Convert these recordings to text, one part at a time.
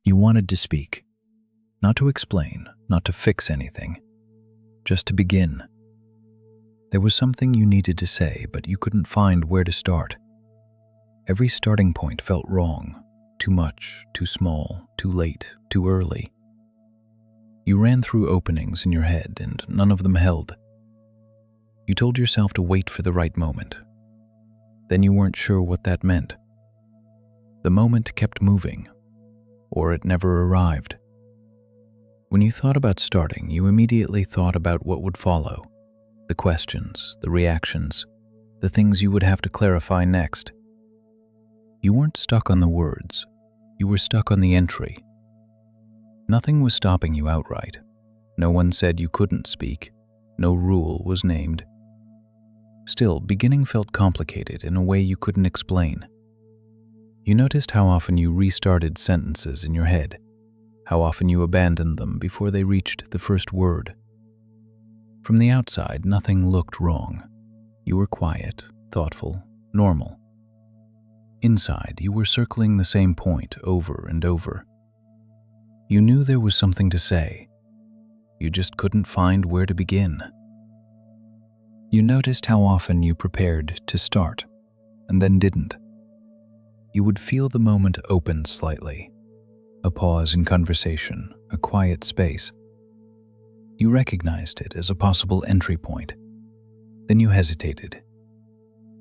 You wanted to speak, not to explain, not to fix anything, just to begin. There was something you needed to say, but you couldn't find where to start. Every starting point felt wrong, too much, too small, too late, too early. You ran through openings in your head, and none of them held. You told yourself to wait for the right moment. Then you weren't sure what that meant. The moment kept moving, or it never arrived. When you thought about starting, you immediately thought about what would follow, the questions, the reactions, the things you would have to clarify next. You weren't stuck on the words, you were stuck on the entry. Nothing was stopping you outright. No one said you couldn't speak. No rule was named. Still, beginning felt complicated in a way you couldn't explain. You noticed how often you restarted sentences in your head, how often you abandoned them before they reached the first word. From the outside, nothing looked wrong. You were quiet, thoughtful, normal. Inside, you were circling the same point over and over. You knew there was something to say. You just couldn't find where to begin. You noticed how often you prepared to start, and then didn't. You would feel the moment open slightly, a pause in conversation, a quiet space. You recognized it as a possible entry point. Then you hesitated.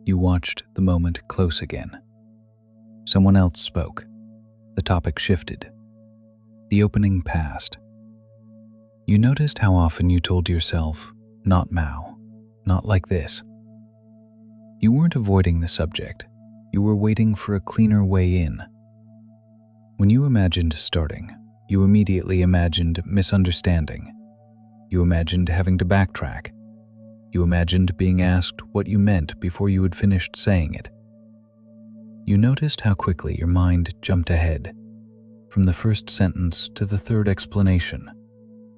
You watched the moment close again. Someone else spoke. The topic shifted. The opening passed. You noticed how often you told yourself, "Not now, not like this." You weren't avoiding the subject. You were waiting for a cleaner way in. When you imagined starting, you immediately imagined misunderstanding. You imagined having to backtrack. You imagined being asked what you meant before you had finished saying it. You noticed how quickly your mind jumped ahead, from the first sentence to the third explanation,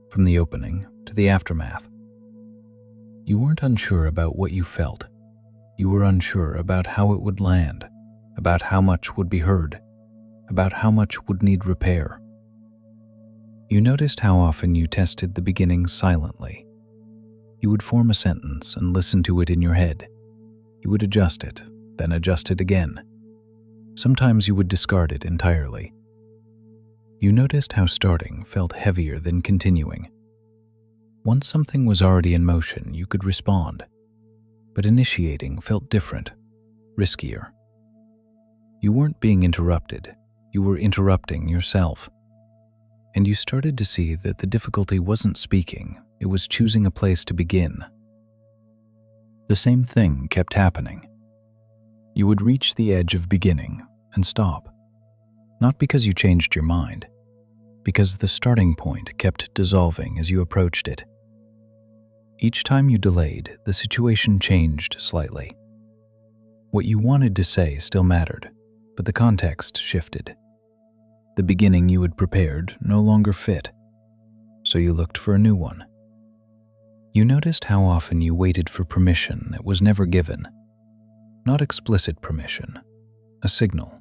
from the opening to the aftermath. You weren't unsure about what you felt. You were unsure about how it would land, about how much would be heard, about how much would need repair. You noticed how often you tested the beginning silently. You would form a sentence and listen to it in your head. You would adjust it, then adjust it again. Sometimes you would discard it entirely. You noticed how starting felt heavier than continuing. Once something was already in motion, you could respond. But initiating felt different, riskier. You weren't being interrupted. You were interrupting yourself. And you started to see that the difficulty wasn't speaking, it was choosing a place to begin. The same thing kept happening. You would reach the edge of beginning and stop. Not because you changed your mind, because the starting point kept dissolving as you approached it. Each time you delayed, the situation changed slightly. What you wanted to say still mattered, but the context shifted. The beginning you had prepared no longer fit, so you looked for a new one. You noticed how often you waited for permission that was never given. Not explicit permission, a signal,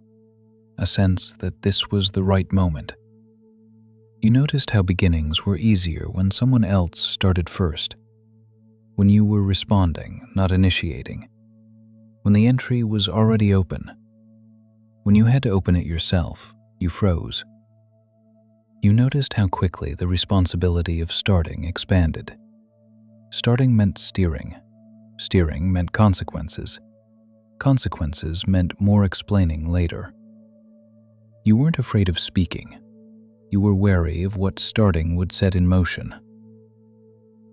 a sense that this was the right moment. You noticed how beginnings were easier when someone else started first, when you were responding, not initiating, when the entry was already open. When you had to open it yourself, you froze. You noticed how quickly the responsibility of starting expanded. Starting meant steering. Steering meant consequences. Consequences meant more explaining later. You weren't afraid of speaking. You were wary of what starting would set in motion.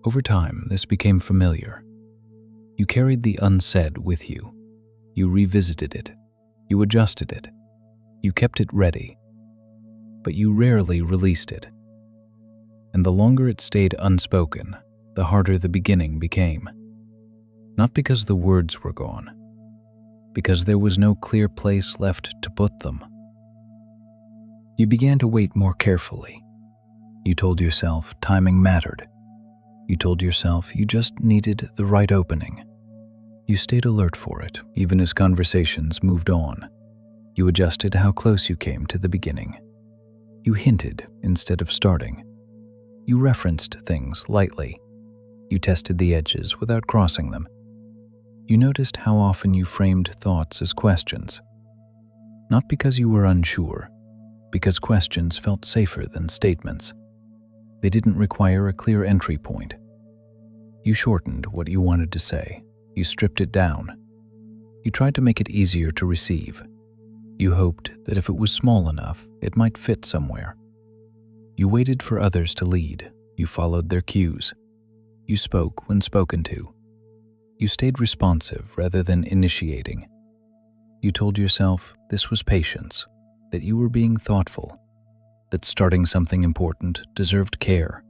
Over time, this became familiar. You carried the unsaid with you. You revisited it. You adjusted it. You kept it ready. But you rarely released it. And the longer it stayed unspoken, the harder the beginning became. Not because the words were gone, because there was no clear place left to put them. You began to wait more carefully. You told yourself timing mattered. You told yourself you just needed the right opening. You stayed alert for it, even as conversations moved on. You adjusted how close you came to the beginning. You hinted instead of starting. You referenced things lightly. You tested the edges without crossing them. You noticed how often you framed thoughts as questions. Not because you were unsure, because questions felt safer than statements. They didn't require a clear entry point. You shortened what you wanted to say. You stripped it down. You tried to make it easier to receive. You hoped that if it was small enough, it might fit somewhere. You waited for others to lead. You followed their cues. You spoke when spoken to. You stayed responsive rather than initiating. You told yourself this was patience, that you were being thoughtful, that starting something important deserved care.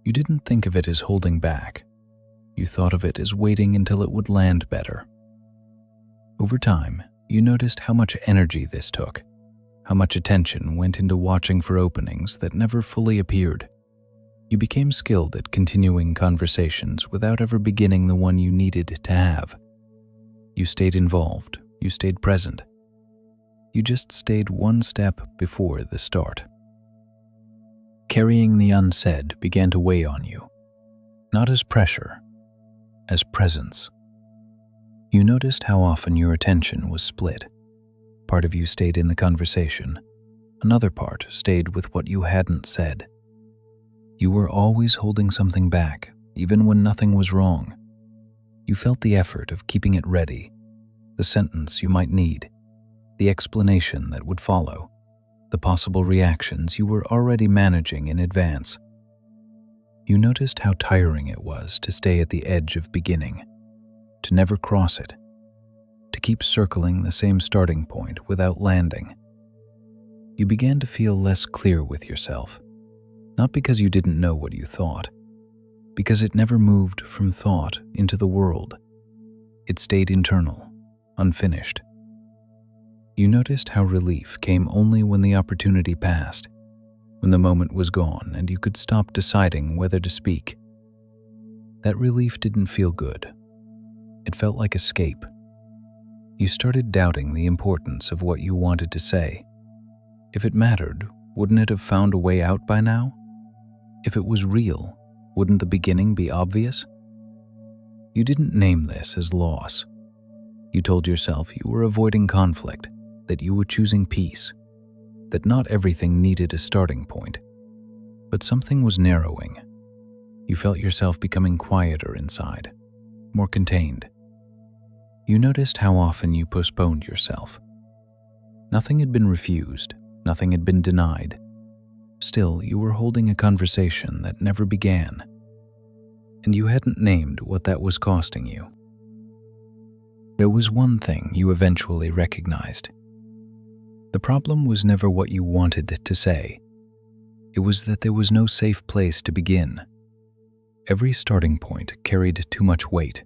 You didn't think of it as holding back. You thought of it as waiting until it would land better. Over time, you noticed how much energy this took, how much attention went into watching for openings that never fully appeared. You became skilled at continuing conversations without ever beginning the one you needed to have. You stayed involved. You stayed present. You just stayed one step before the start. Carrying the unsaid began to weigh on you, not as pressure, as presence. You noticed how often your attention was split. Part of you stayed in the conversation. Another part stayed with what you hadn't said. You were always holding something back, even when nothing was wrong. You felt the effort of keeping it ready, the sentence you might need, the explanation that would follow, the possible reactions you were already managing in advance. You noticed how tiring it was to stay at the edge of beginning, to never cross it, to keep circling the same starting point without landing. You began to feel less clear with yourself, not because you didn't know what you thought, because it never moved from thought into the world. It stayed internal, unfinished. You noticed how relief came only when the opportunity passed, when the moment was gone and you could stop deciding whether to speak. That relief didn't feel good. It felt like escape. You started doubting the importance of what you wanted to say. If it mattered, wouldn't it have found a way out by now? If it was real, wouldn't the beginning be obvious? You didn't name this as loss. You told yourself you were avoiding conflict, that you were choosing peace, that not everything needed a starting point. But something was narrowing. You felt yourself becoming quieter inside, more contained. You noticed how often you postponed yourself. Nothing had been refused, nothing had been denied. Still, you were holding a conversation that never began, and you hadn't named what that was costing you. There was one thing you eventually recognized. The problem was never what you wanted to say. It was that there was no safe place to begin. Every starting point carried too much weight.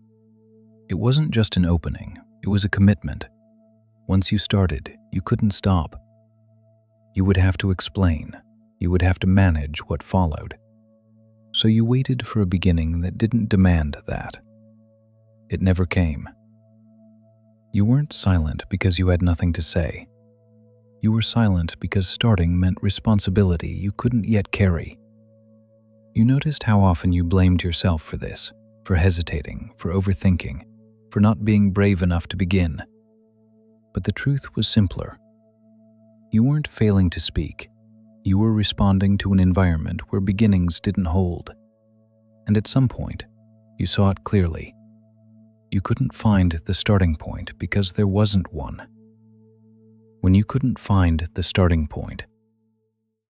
It wasn't just an opening, it was a commitment. Once you started, you couldn't stop. You would have to explain. You would have to manage what followed. So you waited for a beginning that didn't demand that. It never came. You weren't silent because you had nothing to say. You were silent because starting meant responsibility you couldn't yet carry. You noticed how often you blamed yourself for this, for hesitating, for overthinking, for not being brave enough to begin. But the truth was simpler. You weren't failing to speak. You were responding to an environment where beginnings didn't hold. And at some point, you saw it clearly. You couldn't find the starting point because there wasn't one. When you couldn't find the starting point,